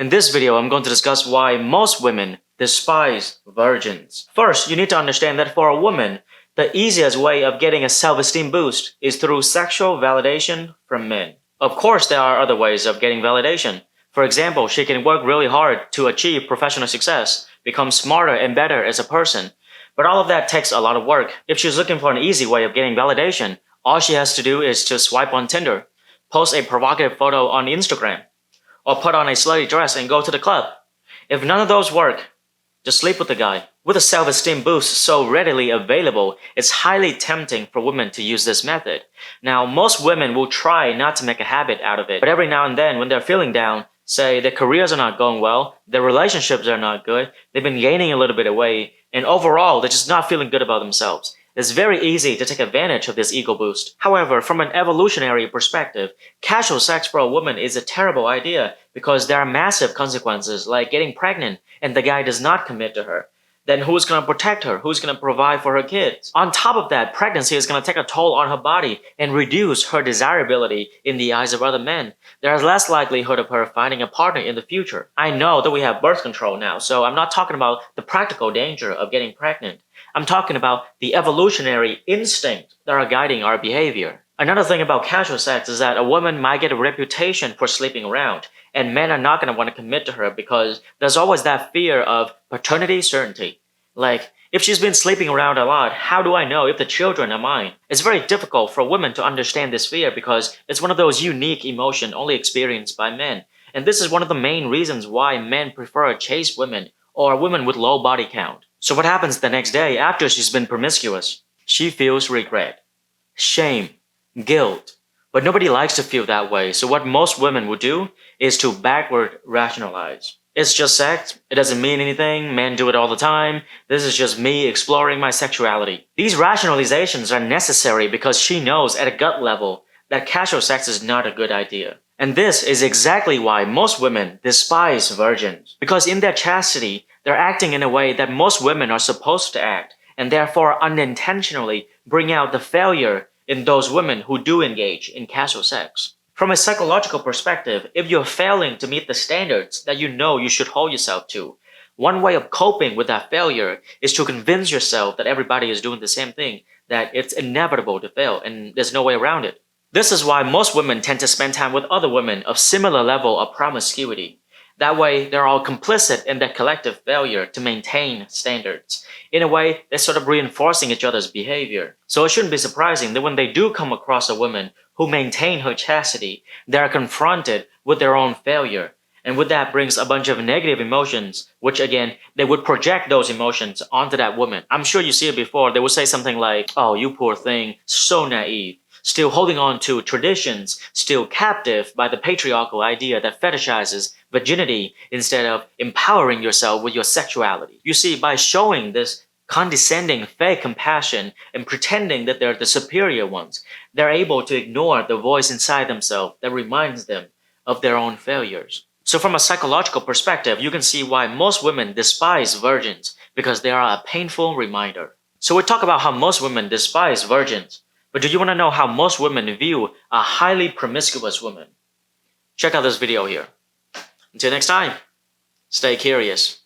In this video, I'm going to discuss why most women despise virgins. First, you need to understand that for a woman, the easiest way of getting a self-esteem boost is through sexual validation from men. Of course, there are other ways of getting validation. For example, she can work really hard to achieve professional success, become smarter and better as a person. But all of that takes a lot of work. If she's looking for an easy way of getting validation, all she has to do is to swipe on Tinder, post a provocative photo on Instagram, or put on a slutty dress and go to the club. If none of those work, just sleep with the guy. With a self-esteem boost so readily available, it's highly tempting for women to use this method. Now, most women will try not to make a habit out of it, but every now and then when they're feeling down, say their careers are not going well, their relationships are not good, they've been gaining a little bit of weight, and overall they're just not feeling good about themselves. It's very easy to take advantage of this ego boost. However, from an evolutionary perspective, casual sex for a woman is a terrible idea because there are massive consequences like getting pregnant and the guy does not commit to her. Then who's going to protect her? Who's going to provide for her kids? On top of that, pregnancy is going to take a toll on her body and reduce her desirability in the eyes of other men. There is less likelihood of her finding a partner in the future. I know that we have birth control now, so I'm not talking about the practical danger of getting pregnant. I'm talking about the evolutionary instinct that are guiding our behavior. Another thing about casual sex is that a woman might get a reputation for sleeping around, and men are not going to want to commit to her because there's always that fear of paternity certainty. Like, if she's been sleeping around a lot, how do I know if the children are mine? It's very difficult for women to understand this fear because it's one of those unique emotions only experienced by men. And this is one of the main reasons why men prefer chaste women or women with low body count. So what happens the next day after she's been promiscuous? She feels regret, shame, guilt. But nobody likes to feel that way, so what most women would do is to backward rationalize. It's just sex, it doesn't mean anything, men do it all the time, this is just me exploring my sexuality. These rationalizations are necessary because she knows at a gut level that casual sex is not a good idea. And this is exactly why most women despise virgins. Because in their chastity, they're acting in a way that most women are supposed to act, and therefore unintentionally bring out the failure in those women who do engage in casual sex. From a psychological perspective, if you're failing to meet the standards that you know you should hold yourself to, one way of coping with that failure is to convince yourself that everybody is doing the same thing, that it's inevitable to fail and there's no way around it. This is why most women tend to spend time with other women of similar level of promiscuity. That way, they're all complicit in their collective failure to maintain standards. In a way, they're sort of reinforcing each other's behavior. So it shouldn't be surprising that when they do come across a woman who maintain her chastity, they are confronted with their own failure. And with that brings a bunch of negative emotions, which again, they would project those emotions onto that woman. I'm sure you see it before. They would say something like, "Oh, you poor thing, so naive. Still holding on to traditions, still captive by the patriarchal idea that fetishizes virginity instead of empowering yourself with your sexuality." You see, by showing this condescending fake compassion and pretending that they're the superior ones, they're able to ignore the voice inside themselves that reminds them of their own failures. So from a psychological perspective, you can see why most women despise virgins because they are a painful reminder. So we talk about how most women despise virgins. But do you want to know how most women view a highly promiscuous woman? Check out this video here. Until next time, stay curious.